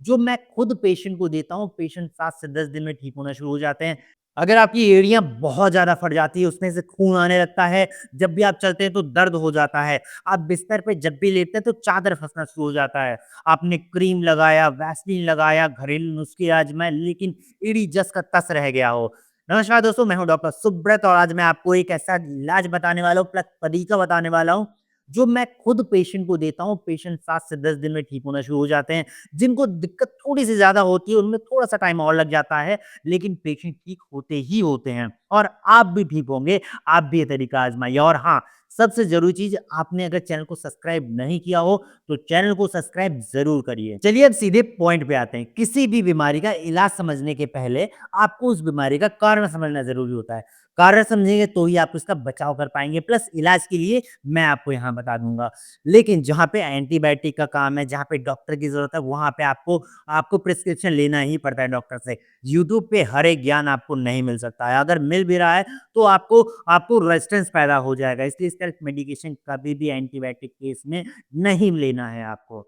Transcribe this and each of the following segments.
जो मैं खुद पेशेंट को देता हूँ, पेशेंट 7 से 10 दिन में ठीक होना शुरू हो जाते हैं। अगर आपकी एड़ियाँ बहुत ज़्यादा फट जाती है, उसमें से खून आने लगता है, जब भी आप चलते हैं तो दर्द हो जाता है, आप बिस्तर पे जब भी लेटते हैं तो चादर फँसना शुरू हो जाता है। आपने क्रीम लगाया, वैसलीन लगाया, घरेलू नुस्खे आज़माए, लेकिन एड़ी जस का तस रह गया हो। नमस्कार दोस्तों, मैं हूँ डॉक्टर सुब्रत और आज मैं आपको एक ऐसा इलाज बताने वाला हूँ, प्लस तरीका बताने वाला हूँ, जो मैं खुद पेशेंट को देता हूँ। पेशेंट 7 से 10 दिन में ठीक होना शुरू हो जाते हैं। जिनको दिक्कत थोड़ी-सी ज़्यादा होती है, उनमें थोड़ा-सा टाइम और लग जाता है, लेकिन पेशेंट ठीक होते ही होते हैं और आप भी ठीक होंगे। आप भी ये तरीका आज़माइए और हाँ, सबसे ज़रूरी चीज़, आपने अगर चैनल को सब्सक्राइब नहीं किया हो, तो चैनल को सब्सक्राइब ज़रूर करिए। चलिए अब सीधे पॉइंट पे आते हैं। किसी भी बीमारी का इलाज समझने के पहले आपको उस बीमारी का कारण समझना ज़रूरी होता है। कारण समझेंगे तो ही आप उसका बचाव कर पाएँगे, प्लस इलाज के लिए मैं आपको यहाँ बता दूँगा। लेकिन जहाँ पे एंटीबायोटिक का काम है, जहाँ पे डॉक्टर की ज़रूरत है, वहाँ पे आपको आपको प्रिस्क्रिप्शन लेना ही पड़ता है डॉक्टर से। यूट्यूब पे हर एक ज्ञान आपको नहीं मिल सकता है। अगर मिल भी रहा है, तो आपको आपको रेजिस्टेंस पैदा हो जाएगा। इसलिए इसका मेडिकेशन कभी भी एंटीबायोटिक केस में नहीं लेना है आपको।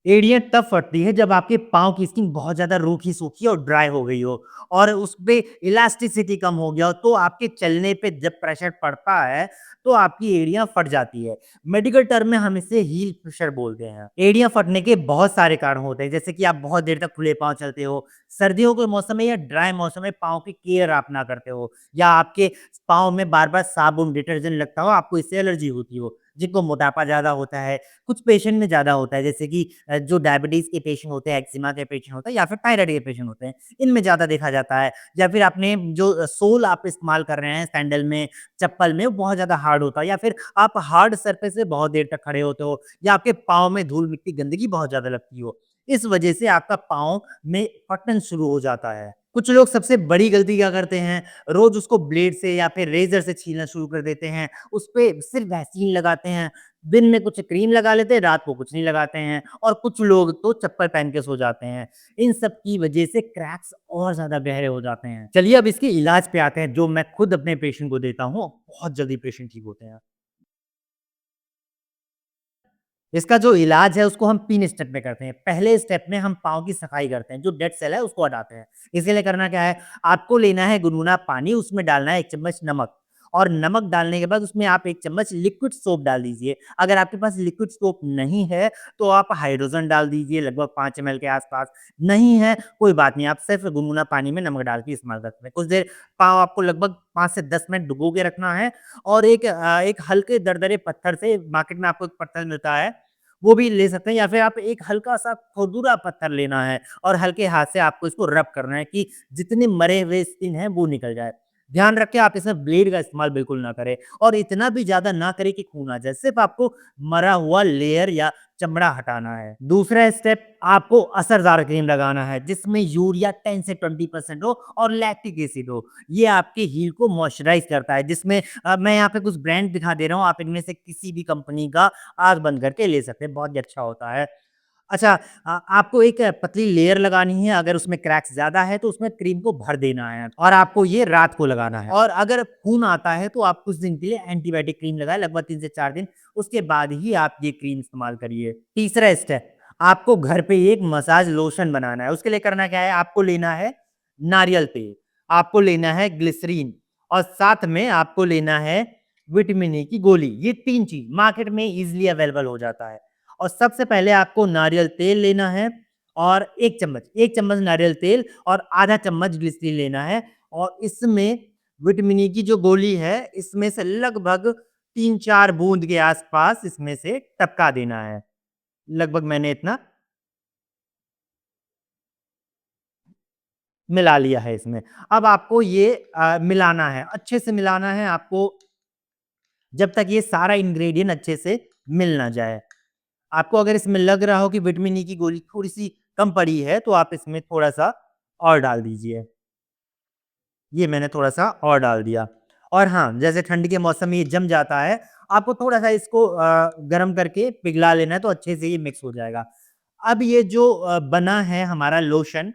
एड़ियाँ तब फटती हैं जब आपके पाँव की स्किन बहुत ज़्यादा रूखी-सूखी और ड्राई हो गई हो और उसपे इलास्टिसिटी कम हो गया हो, तो आपके चलने पे जब प्रेशर पड़ता है, तो आपकी एड़ियाँ फट जाती है। मेडिकल टर्म में हम इसे हील प्रेशर बोलते हैं। एड़ियाँ फटने के बहुत सारे कारण होते हैं, जैसे कि आप बहुत देर तक खुले पाँव चलते हो, सर्दियों के मौसम में या ड्राई मौसम में पाँव की केयर आप ना करते हो या आपके पाँव में बार-बार साबुन, डिटर्जेंट लगता हो, आपको इससे एलर्जी होती हो। जिनको मोटापा ज़्यादा होता है, कुछ पेशेंट में ज़्यादा होता है, जैसे कि जो डायबिटीज़ के पेशेंट होते हैं, एक्जिमा के पेशेंट होते हैं या फिर थायराइड के पेशेंट होते हैं, इनमें ज़्यादा देखा जाता है। या फिर आपने जो सोल आप इस्तेमाल कर रहे हैं सैंडल में, चप्पल में, वो बहुत ज़्यादा हार्ड होता है या फिर आप हार्ड सरफेस पे बहुत देर तक खड़े होते हो या आपके पाँव में धूल-मिट्टी, गंदगी बहुत ज़्यादा लगती हो। इस वजह से आपका पाँव में फटन शुरू हो जाता है। कुछ लोग सबसे बड़ी गलती क्या करते हैं, रोज़ उसको ब्लेड से या फिर रेज़र से छीलना शुरू कर देते हैं, उसपे सिर्फ़ वैसलीन लगाते हैं, दिन में कुछ क्रीम लगा लेते हैं, रात को कुछ नहीं लगाते हैं और कुछ लोग तो चप्पल पहन के सो जाते हैं। इन सब की वजह से क्रैक्स और ज़्यादा गहरे हो जाते हैं। चलिए अब इसके इलाज पे आते हैं, जो मैं खुद अपने पेशेंट को देता हूँ, बहुत जल्दी पेशेंट ठीक होते हैं। इसका जो इलाज है उसको हम 3 स्टेप में करते हैं। पहले स्टेप में हम पाँव की सफाई करते हैं, जो डेड सेल है उसको हटाते हैं। इसके लिए करना क्या है, आपको लेना है गुनगुना पानी, उसमें डालना है 1 चम्मच नमक और नमक डालने के बाद उसमें आप 1 चम्मच लिक्विड सोप डाल दीजिए। अगर आपके पास लिक्विड सोप नहीं है, तो आप हाइड्रोजन डाल दीजिए लगभग 5 एमएल के आस-पास। नहीं है, कोई बात नहीं, आप सिर्फ़ गुनगुना पानी में नमक डाल के इस्तेमाल कर सकते हैं। कुछ देर पाँव आपको लगभग 5 से 10 मिनट डुबो के रखना है और एक हल्के दरदरे पत्थर से, मार्केट में आपको एक पत्थर मिलता है, वो भी ले सकते हैं या फिर आप एक हल्का-सा खुरदुरा पत्थर लेना है और हल्के हाथ से आपको इसको रब करना है कि जितने मरे हुए स्किन हैं वो निकल जाए। ध्यान रखें आप इसमें ब्लेड का इस्तेमाल बिल्कुल ना करें और इतना भी ज़्यादा ना करें कि खून आ जाए। सिर्फ़ आपको मरा हुआ लेयर या चमड़ा हटाना है। दूसरा स्टेप, आपको असरदार क्रीम लगाना है जिसमें यूरिया 10 से 20% हो और लैक्टिक एसिड हो। ये आपके हील को मॉइस्चराइज़ करता है, जिसमें मैं यहाँ पे कुछ ब्रांड दिखा दे रहा हूँ, आप इनमें से किसी भी कंपनी का आँख बंद करके ले सकते हैं, बहुत ही अच्छा होता है। अच्छा, आपको एक पतली लेयर लगानी है, अगर उसमें क्रैक्स ज़्यादा है तो उसमें क्रीम को भर देना है और आपको ये रात को लगाना है और अगर खून आता है तो आप कुछ दिन के लिए एंटीबायोटिक क्रीम लगाएँ, लगभग 3 से 4 दिन, उसके बाद ही आप ये क्रीम इस्तेमाल करिए। तीसरा स्टेप, आपको घर पे एक मसाज लोशन बनाना है, उसके लिए करना क्या है, आपको लेना है नारियल तेल, आपको लेना है ग्लिसरीन और साथ में आपको लेना है विटामिन ई की गोली। ये 3 चीज़ मार्केट में ईज़िली अवेलेबल हो जाता है। और सबसे पहले आपको नारियल तेल लेना है और 1 चम्मच नारियल तेल और आधा चम्मच ग्लिसरीन लेना है और इसमें विटामिन ई की जो गोली है, इसमें से लगभग 3-4 बूँद के आस-पास इसमें से टपका देना है। लगभग मैंने इतना मिला लिया है इसमें। अब आपको ये मिलाना है, अच्छे से मिलाना है आपको, जब तक ये सारा इंग्रीडिएंट अच्छे से मिल ना जाए। आपको अगर इसमें लग रहा हो कि विटामिन ई की गोली थोड़ी-सी कम पड़ी है, तो आप इसमें थोड़ा-सा और डाल दीजिए। ये मैंने थोड़ा-सा और डाल दिया। और हाँ, जैसे ठंड के मौसम में ये जम जाता है, आपको थोड़ा-सा इसको गरम करके पिघला लेना है, तो अच्छे से ये मिक्स हो जाएगा। अब ये जो बना है हमारा लोशन,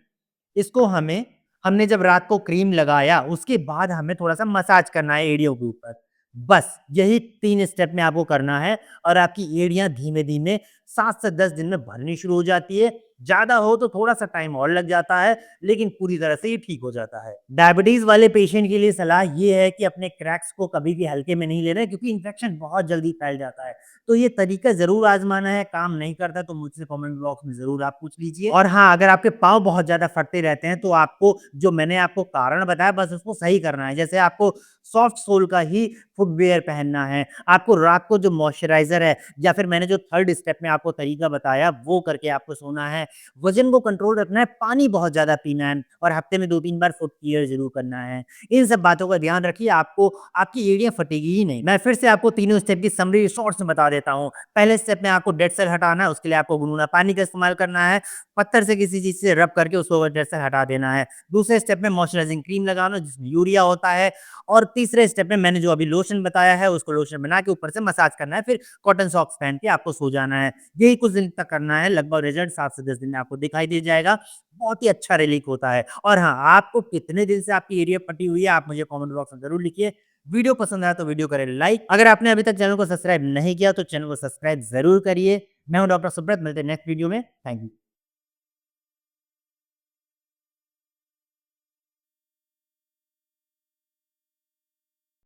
इसको हमने जब रात को क्रीम लगाया, उसके बाद हमें थोड़ा-सा मसाज करना है एड़ियों के ऊपर। बस यही 3 स्टेप में आपको करना है और आपकी एड़ियाँ धीमे-धीमे 7 से 10 दिन में भरनी शुरू हो जाती है। ज़्यादा हो तो थोड़ा-सा टाइम और लग जाता है, लेकिन पूरी तरह से ये ठीक हो जाता है। डायबिटीज़ वाले पेशेंट के लिए सलाह ये है कि अपने क्रैक्स को कभी भी हल्के में नहीं लेना है क्योंकि इन्फेक्शन बहुत जल्दी फैल जाता है। तो ये तरीका ज़रूर आज़माना है, काम नहीं करता तो मुझसे कमेंट बॉक्स में ज़रूर आप पूछ लीजिए। और हाँ, अगर आपके पाँव बहुत ज़्यादा फटते रहते हैं तो आपको जो मैंने आपको कारण बताया बस उसको सही करना है। जैसे आपको सॉफ्ट सोल का ही फुटवियर पहनना है, आपको रात को जो मॉइस्चराइज़र है या फिर मैंने जो 3rd स्टेप में आपको तरीका बताया वो करके आपको सोना है। वज़न को कंट्रोल रखना है, पानी बहुत ज़्यादा पीना है और हफ्ते में 2-3 बार फुट केयर ज़रूर करना है। इन सब बातों का ध्यान रखिए, आपको आपकी एड़ियाँ फटेगी ही नहीं। मैं फिर से आपको तीनों स्टेप की समरी शॉर्ट्स में बता देता हूँ। पहले स्टेप में आपको डेड सेल हटाना है, उसके लिए आपको गुनगुना पानी का इस्तेमाल करना है, पत्थर से किसी चीज़ से रब करके उसको डेड सेल हटा देना है। दूसरे स्टेप में मॉइस्चराइजिंग क्रीम लगाना जिसमें यूरिया होता है और तीसरे स्टेप में मैंने जो अभी लोशन बताया है उसको लोशन बना के ऊपर से मसाज करना है, फिर कॉटन सॉक्स पहन के आपको सो जाना है। यही कुछ दिन तक करना है, लगभग रिज़ल्ट 7 से 10 दिन में आपको दिखाई दे जाएगा। बहुत ही अच्छा रिलीफ होता है और हाँ, आपको कितने दिन से आपकी एरिया फटी हुई है, आप मुझे कमेंट बॉक्स में ज़रूर लिखिए। वीडियो पसंद आया तो वीडियो करें लाइक। अगर आपने अभी तक चैनल को सब्सक्राइब नहीं किया तो चैनल को सब्सक्राइब ज़रूर करिए। मैं हूँ डॉक्टर सुब्रत, मिलते हैं नेक्स्ट वीडियो में। Thank you.